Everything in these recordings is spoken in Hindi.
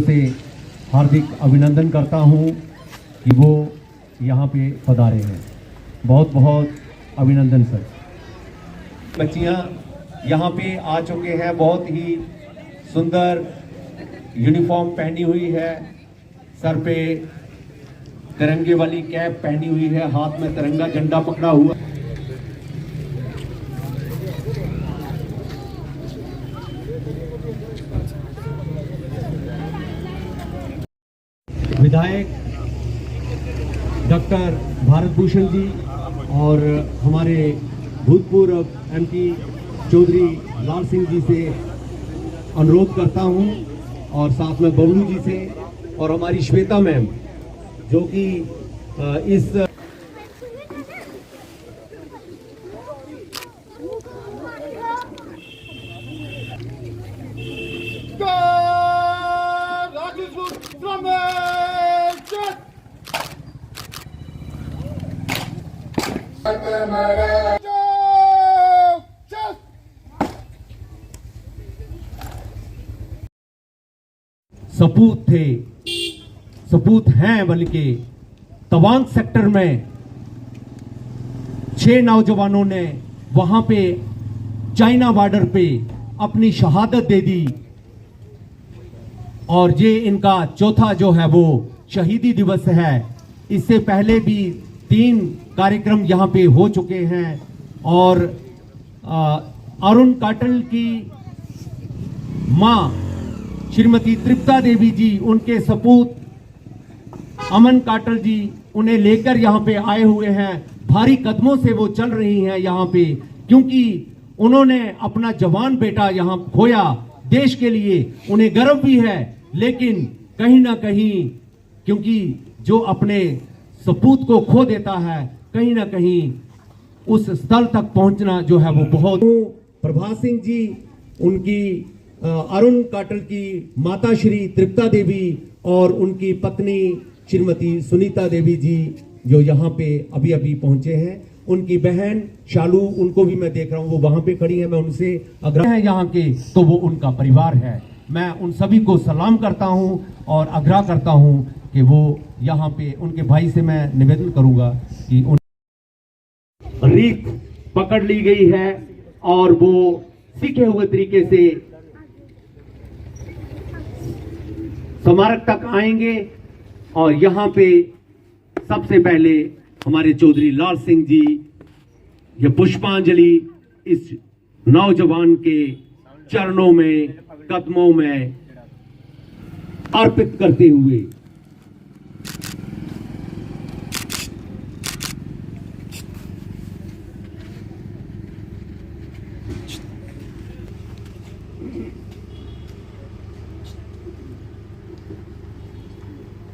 से हार्दिक अभिनंदन करता हूं कि वो यहाँ पे पधारे हैं। बहुत बहुत अभिनंदन सर। बच्चियाँ यहाँ पे आ चुके हैं, बहुत ही सुंदर यूनिफॉर्म पहनी हुई है, सर पे तिरंगे वाली कैप पहनी हुई है, हाथ में तिरंगा झंडा पकड़ा हुआ। विधायक डॉक्टर भारत भूषण जी और हमारे भूतपूर्व एमपी चौधरी लाल सिंह जी से अनुरोध करता हूं, और साथ में बबलू जी से और हमारी श्वेता मैम जो कि इस सपूत थे, सपूत हैं, बल्कि तवांग सेक्टर में 6 नौजवानों ने वहां पे चाइना बॉर्डर पे अपनी शहादत दे दी, और ये इनका चौथा जो है वो शहीदी दिवस है। इससे पहले भी 3 कार्यक्रम यहाँ पे हो चुके हैं, और अरुण काटल की मां श्रीमती तृप्ता देवी जी, उनके सपूत अमन काटल जी, उन्हें लेकर यहाँ पे आए हुए हैं। भारी कदमों से वो चल रही हैं यहाँ पे, क्योंकि उन्होंने अपना जवान बेटा यहाँ खोया देश के लिए। उन्हें गर्व भी है, लेकिन कहीं ना कहीं क्योंकि जो अपने सपूत को खो देता है, कहीं ना कहीं उस स्थल तक पहुंचना जो है वो बहुत। प्रभात सिंह जी, उनकी अरुण काटल की माता श्री तृप्ता देवी और उनकी पत्नी श्रीमती सुनीता देवी जी जो यहाँ पे अभी अभी पहुंचे हैं। उनकी बहन शालू, उनको भी मैं देख रहा हूँ, वो वहां पे खड़ी है। मैं उनसे आग्रह है यहाँ के, तो वो उनका परिवार है। मैं उन सभी को सलाम करता हूँ और आग्रह करता हूँ कि वो यहाँ पे, उनके भाई से मैं निवेदन करूंगा कि उन रीत पकड़ ली गई है और वो सीखे हुए तरीके से स्मारक तक आएंगे। और यहाँ पे सबसे पहले हमारे चौधरी लाल सिंह जी ये पुष्पांजलि इस नौजवान के चरणों में, कदमों में अर्पित करते हुए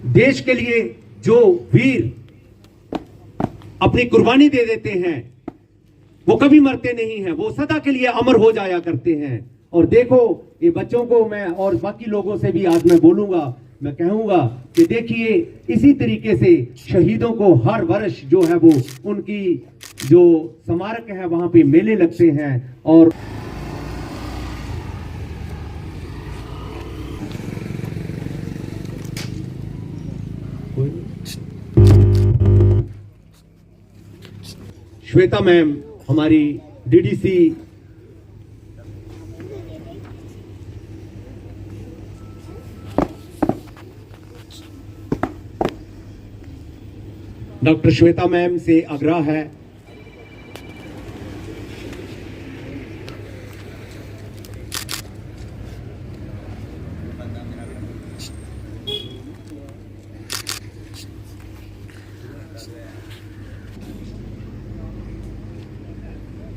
देश के लिए जो वीर अपनी कुर्बानी दे देते हैं वो कभी मरते नहीं हैं, वो सदा के लिए अमर हो जाया करते हैं। और देखो, ये बच्चों को मैं और बाकी लोगों से भी आज मैं बोलूंगा, मैं कहूंगा कि देखिए, इसी तरीके से शहीदों को हर वर्ष जो है वो उनकी जो स्मारक है वहां पे मेले लगते हैं। और श्वेता मैम हमारी डीडीसी, डॉक्टर श्वेता मैम से आग्रह है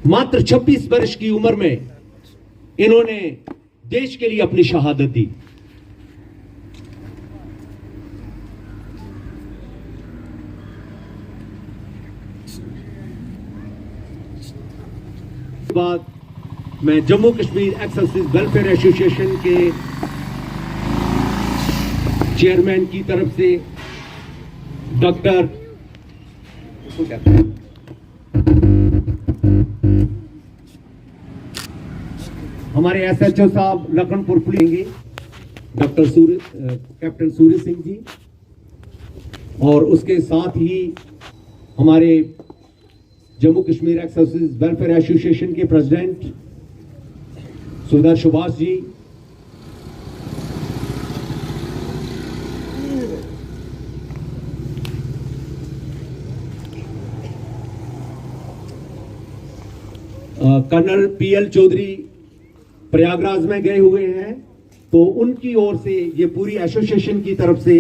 मात्र 26 वर्ष की उम्र में इन्होंने देश के लिए अपनी शहादत दी। बाद मैं Jammu Kashmir exercise welfare association के चेयरमैन की तरफ से डॉक्टर हमारे एसएचओ साहब लखनपुर पुलिस कैप्टन सूर्य सिंह जी, और उसके साथ ही हमारे Jammu Kashmir x services welfare association के प्रेसिडेंट सुबेदार सुभाष जी, कर्नल पीएल चौधरी प्रयागराज में गए हुए हैं, तो उनकी ओर से ये पूरी एसोसिएशन की तरफ से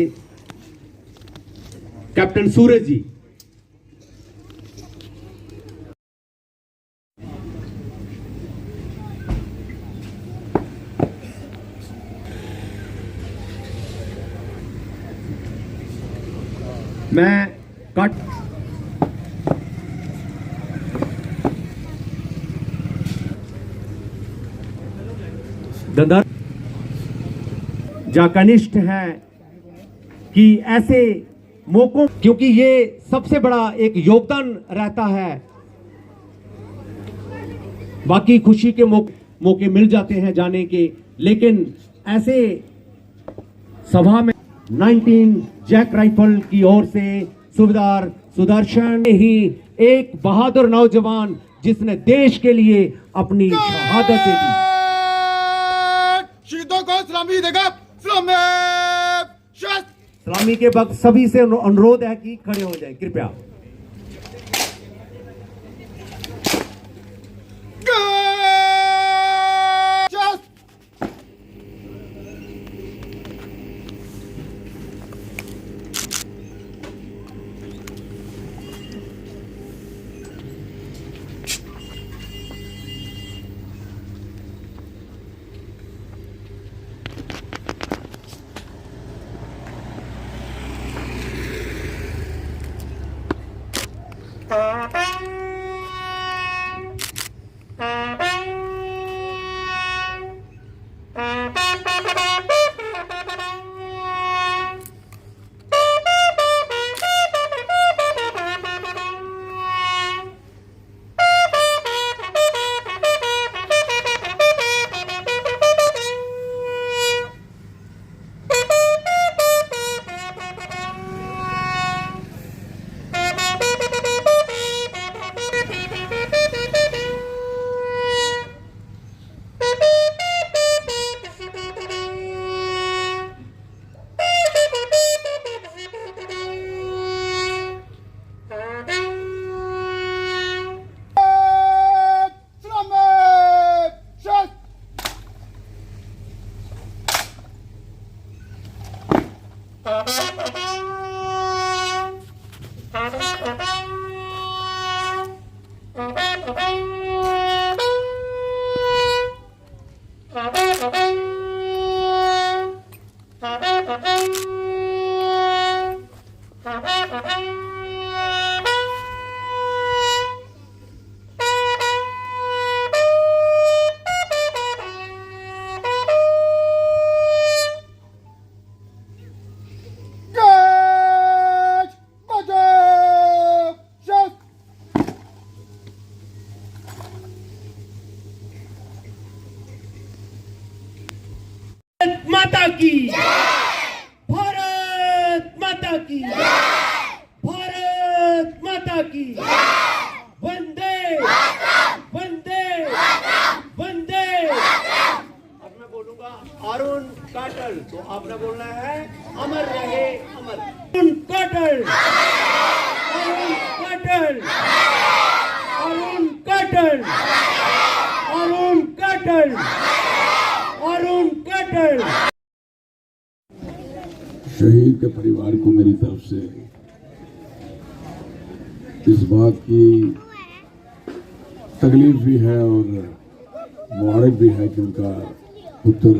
कैप्टन सूरज जी, मैं कट दंदर जा कनिष्ठ है कि ऐसे मौकों, क्योंकि ये सबसे बड़ा एक योगदान रहता है, बाकी खुशी के मौके मिल जाते हैं जाने के, लेकिन ऐसे सभा में 19 जैक राइफल की ओर से सुबेदार सुदर्शन ही एक बहादुर नौजवान जिसने देश के लिए अपनी शहादत दे दी। शहीदों को सलामी देगा। सलामी के वक्त सभी से अनुरोध है कि खड़े हो जाए कृपया। माता की भारत माता की भारत माता की वंदे वंदे वंदे। अब मैं बोलूंगा अरुण काटल, तो आपने बोलना है अमर रहे अमर। अरुण काटल, अरुण काटल, अरुण काटल, अरुण काटल, अरुण काटल। शहीद के परिवार को मेरी तरफ से इस बात की तकलीफ भी है और मुबारक भी है कि उनका पुत्र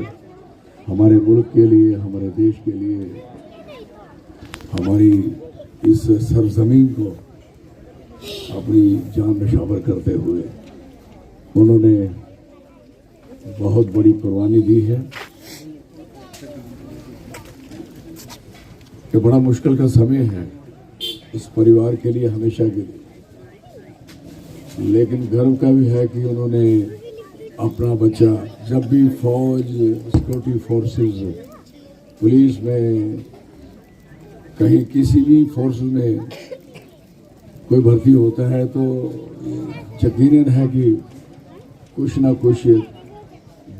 हमारे मुल्क के लिए, हमारे देश के लिए, हमारी इस सरजमीन को अपनी जान निछावर करते हुए उन्होंने बहुत बड़ी कुर्बानी दी है। कि बड़ा मुश्किल का समय है इस परिवार के लिए, हमेशा के लिए, लेकिन गर्व का भी है कि उन्होंने अपना बच्चा जब भी फौज, सिक्योरिटी फोर्सेस पुलिस में, कहीं किसी भी फोर्स में कोई भर्ती होता है तो यकीनन है कि कुछ ना कुछ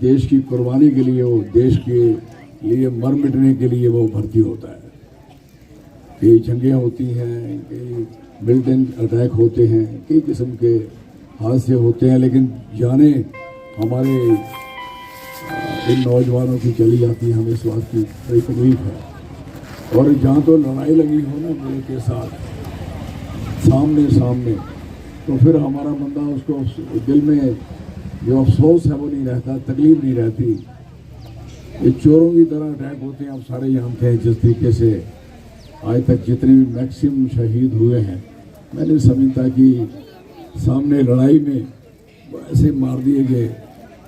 देश की कुर्बानी के लिए, वो देश के लिए मर मिटने के लिए वो भर्ती होता है। कई जंगें होती हैं, कई मिलिटेंट अटैक होते हैं, कई किस्म के हादसे होते हैं, लेकिन जाने हमारे इन नौजवानों की चली जाती है, हमें इस बात की बड़ी तकलीफ है। और जहाँ तो लड़ाई लगी हो ना मुल्क के साथ सामने सामने, तो फिर हमारा बंदा, उसको दिल में जो अफसोस है वो नहीं रहता, तकलीफ नहीं रहती। ये चोरों की तरह अटैक होते हैं। आप सारे जानते हैं जिस तरीके से आज तक जितने भी मैक्सिमम शहीद हुए हैं, मैंने समझता कि सामने लड़ाई में ऐसे मार दिए गए,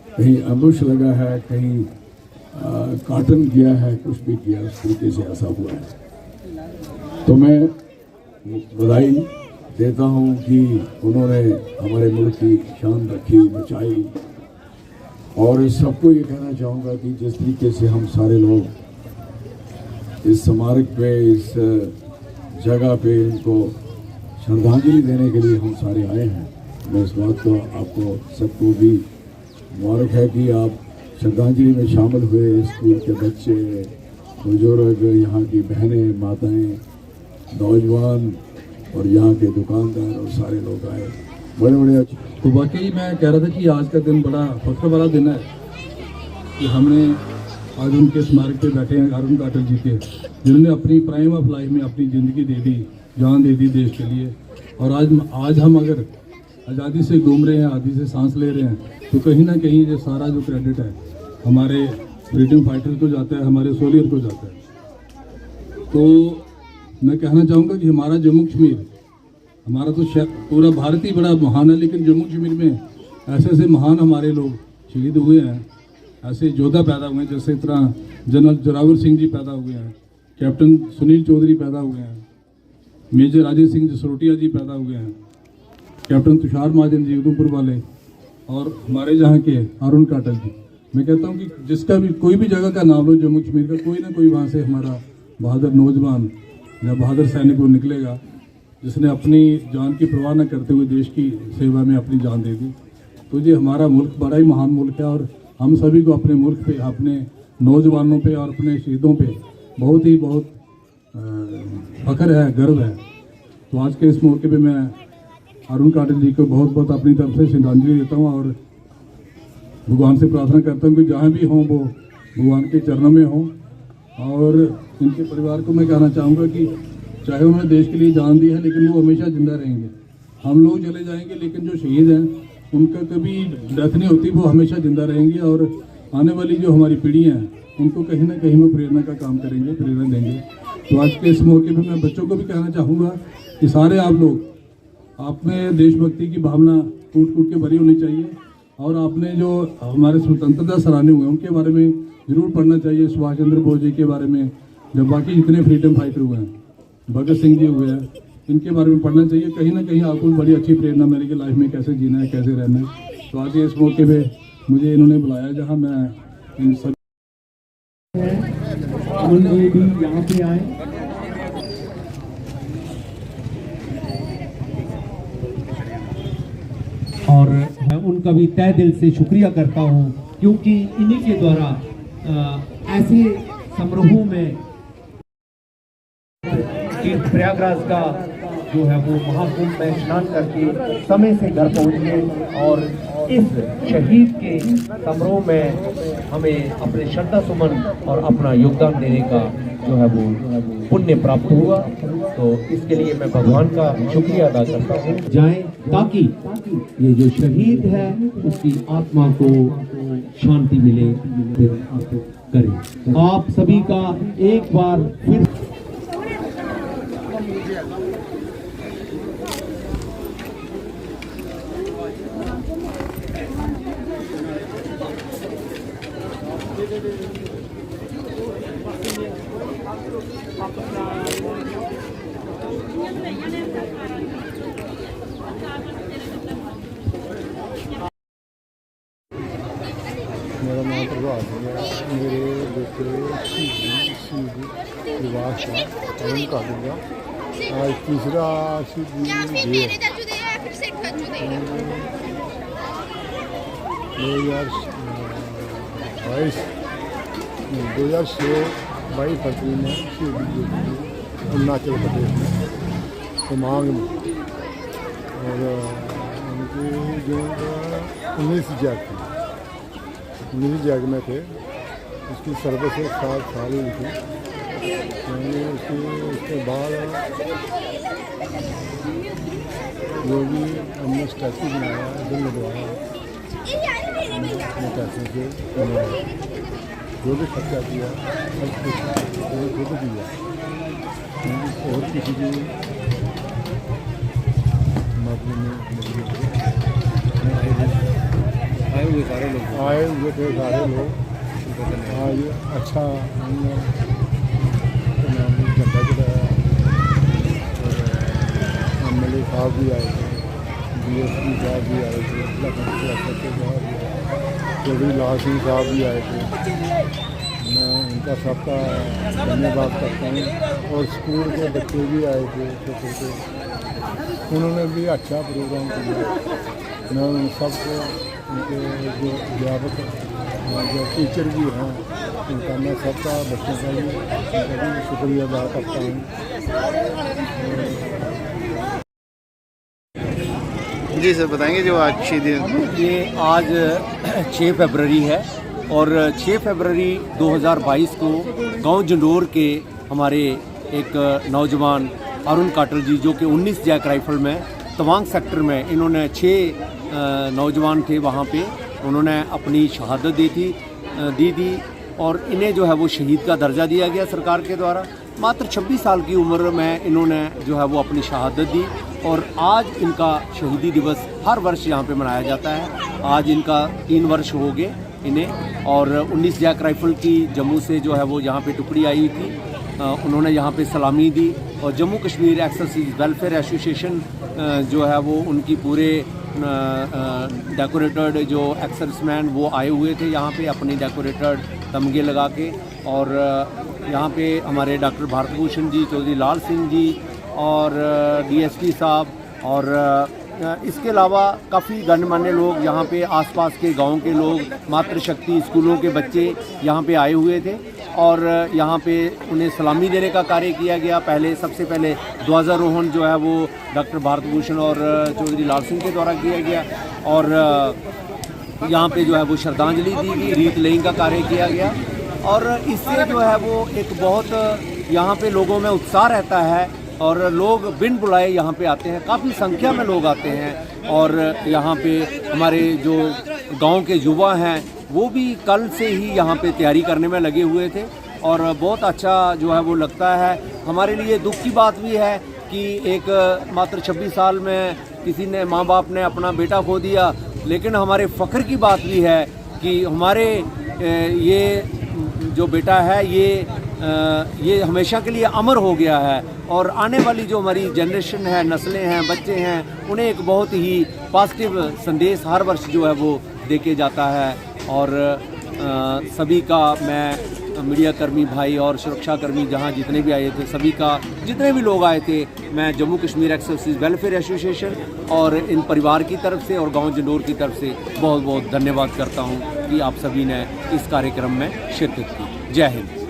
कहीं अमुश लगा है, कहीं काटन किया है, कुछ भी किया, उस तरीके से ऐसा हुआ है। तो मैं बधाई देता हूं कि उन्होंने हमारे मुल्क की शान रखी, बचाई। और सबको ये कहना चाहूँगा कि जिस तरीके से हम सारे लोग इस स्मारक पे, इस जगह पे इनको श्रद्धांजलि देने के लिए हम सारे आए हैं, मैं इस बात को आपको सबको भी मुबारक है कि आप श्रद्धांजलि में शामिल हुए। स्कूल के बच्चे, बुजुर्ग, यहाँ की बहनें, माताएं, नौजवान और यहाँ के दुकानदार और सारे लोग आए, बड़े बड़े अच्छे। तो वाकई मैं कह रहा था कि आज का दिन बड़ा फख्र वाला दिन है कि हमने आज उनके स्मारक पे बैठे हैं, अरुण काटल जी के, जिन्होंने अपनी प्राइम ऑफ लाइफ में अपनी ज़िंदगी दे दी, जान दे दी देश के लिए। और आज हम अगर आज़ादी से घूम रहे हैं, आज़ादी से सांस ले रहे हैं, तो कहीं ना कहीं ये सारा जो क्रेडिट है हमारे फ्रीडम फाइटर्स को जाता है, हमारे सोल्जर को जाता है। तो मैं कहना चाहूँगा कि हमारा जम्मू कश्मीर, हमारा तो पूरा भारत ही बड़ा महान है, लेकिन जम्मू कश्मीर में ऐसे ऐसे महान हमारे लोग शहीद हुए हैं, ऐसे योद्धा पैदा हुए हैं, जैसे तरह जनरल जोरावर सिंह जी पैदा हुए हैं, कैप्टन सुनील चौधरी पैदा हुए हैं, मेजर राजेश सिंह जसरोटिया जी पैदा हुए हैं, कैप्टन तुषार महाजन जी उधमपुर वाले, और हमारे जहाँ के अरुण काटल जी। मैं कहता हूँ कि जिसका भी कोई भी जगह का नाम लो जम्मू कश्मीर का, कोई ना कोई वहाँ से हमारा बहादुर नौजवान या बहादुर सैनिक वो निकलेगा, जिसने अपनी जान की परवाह न करते हुए देश की सेवा में अपनी जान दे दी। तो ये हमारा मुल्क बड़ा ही महान मुल्क है, और हम सभी को अपने मुल्क पे, अपने नौजवानों पे और अपने शहीदों पे बहुत फख्र है, गर्व है। तो आज के इस मौके पे मैं अरुण काटल जी को बहुत अपनी तरफ से श्रद्धांजलि देता हूँ, और भगवान से प्रार्थना करता हूँ कि जहाँ भी हों वो भगवान के चरणों में हों। और इनके परिवार को मैं कहना चाहूँगा कि चाहे उन्होंने देश के लिए जान दी है, लेकिन वो हमेशा जिंदा रहेंगे। हम लोग चले जाएंगे, लेकिन जो शहीद हैं उनका कभी डेथ नहीं होती, वो हमेशा जिंदा रहेंगे। और आने वाली जो हमारी पीढ़ी हैं उनको कहीं ना कहीं वो प्रेरणा का काम करेंगे, प्रेरणा देंगे। तो आज के इस मौके पर मैं बच्चों को भी कहना चाहूँगा कि सारे आप लोग, आप में देशभक्ति की भावना कूट कूट के भरी होनी चाहिए, और आपने जो हमारे स्वतंत्रता सेनानी हुए उनके बारे में ज़रूर पढ़ना चाहिए, सुभाष चंद्र बोस जी के बारे में, जब बाकी जितने फ्रीडम फाइटर हुए हैं, भगत सिंह जी हुए हैं, इनके बारे में पढ़ना चाहिए। कहीं ना कहीं आपको बड़ी अच्छी प्रेरणा मिलेगी लाइफ में, कैसे जीना है, कैसे रहना है। तो आज इस मौके पे मुझे इन्होंने बुलाया, जहाँ मैं इन सब उन्हें भी यहाँ पे आए। और मैं उनका भी तहे दिल से शुक्रिया करता हूँ, क्योंकि इन्हीं के द्वारा ऐसे समारोहों में प्रयागराज का जो है वो महाकुंभ में स्नान करके समय से घर पहुंचे, और इस शहीद के समारोह में हमें अपने श्रद्धा सुमन और अपना योगदान देने का जो है वो पुण्य प्राप्त हुआ। तो इसके लिए मैं भगवान का शुक्रिया अदा करता हूँ। जाएं ताकि ये जो शहीद है उसकी आत्मा को शांति मिले। करें आप सभी का एक बार फिर मेरा नाम प्रभात है, मेरे बेटे शहीद दिवस था अरुण काटल का आज तीसरा शहीदी डे है 2022 फरवरी में शहीदी दी अरुणाचल प्रदेश में तमांग में और उनकी जो 19 जैग में थे। उसकी सर्विस 7 साल हुई थी। उसके बाद जो भी हमने स्टैचू बनाया इधर लगवाया पैसे से जो भी खर्चा किया सब कुछ खुद किया और किसी की मदद में आए हुए थे सारे लोग। आज अच्छा हमने झंडा चढ़ाया और MLA साहब भी आए थे, DSP साहब भी आए थे, चौधरी लाल सिंह साहब भी आए थे। मैं उनका सबका धन्यवाद करता हूँ और स्कूल के बच्चे भी आए थे छोटे, उन्होंने भी अच्छा प्रोग्राम किया। मैं उन सबको उनके जो अध्यापक जो टीचर भी हैं उनका मैं सबका बच्चों का भी उनका भी शुक्रिया अदा करता हूँ। जी सर बताएंगे जो आज शहीदी ये आज 6 फरवरी है और 6 फरवरी 2022 को गांव जंडोर के हमारे एक नौजवान अरुण काटल जी जो कि 19 जैक राइफल में तवांग सेक्टर में इन्होंने 6 नौजवान थे वहाँ पे उन्होंने अपनी शहादत दी थी और इन्हें जो है वो शहीद का दर्जा दिया गया सरकार के द्वारा। मात्र 26 साल की उम्र में इन्होंने जो है वो अपनी शहादत दी और आज इनका शहीदी दिवस हर वर्ष यहाँ पे मनाया जाता है। आज इनका 3 वर्ष हो गए इन्हें और 19 जैक राइफल की जम्मू से जो है वो यहाँ पे टुकड़ी आई थी। उन्होंने यहाँ पे सलामी दी और Jammu Kashmir exercise welfare association जो है वो उनकी पूरे डेकोरेटेड जो एक्सर्समैन वो आए हुए थे यहाँ पे अपनी डेकोरेटेड तमगे लगा के और यहाँ पे हमारे डॉक्टर भारत भूषण जी, चौधरी लाल सिंह जी और DSP साहब और इसके अलावा काफ़ी गणमान्य लोग यहाँ पे आसपास के गांव के लोग, मातृशक्ति स्कूलों के बच्चे यहाँ पे आए हुए थे और यहाँ पे उन्हें सलामी देने का कार्य किया गया। सबसे पहले ध्वजारोहण जो है वो डॉक्टर भारत भूषण और चौधरी लाल सिंह के द्वारा किया गया और यहाँ पे जो है वो श्रद्धांजलि दी गई, रीत लेइंग का कार्य किया गया और इससे जो है वो एक बहुत यहाँ पे लोगों में उत्साह रहता है और लोग बिन बुलाए यहाँ पे आते हैं, काफ़ी संख्या में लोग आते हैं और यहाँ पे हमारे जो गांव के युवा हैं वो भी कल से ही यहाँ पे तैयारी करने में लगे हुए थे और बहुत अच्छा जो है वो लगता है। हमारे लिए दुख की बात भी है कि एक मात्र 26 साल में किसी ने माँ बाप ने अपना बेटा खो दिया, लेकिन हमारे फ़ख्र की बात भी है कि हमारे ये जो बेटा है ये हमेशा के लिए अमर हो गया है और आने वाली जो हमारी जनरेशन है, नस्लें हैं, बच्चे हैं, उन्हें एक बहुत ही पॉजिटिव संदेश हर वर्ष जो है वो देके जाता है। और सभी का मैं मीडिया कर्मी भाई और सुरक्षा कर्मी जहाँ जितने भी आए थे सभी का, जितने भी लोग आए थे, मैं Jammu Kashmir exercise welfare association और इन परिवार की तरफ से और गांव जंडोर की तरफ से बहुत बहुत धन्यवाद करता हूं कि आप सभी ने इस कार्यक्रम में शिरकत की। जय हिंद।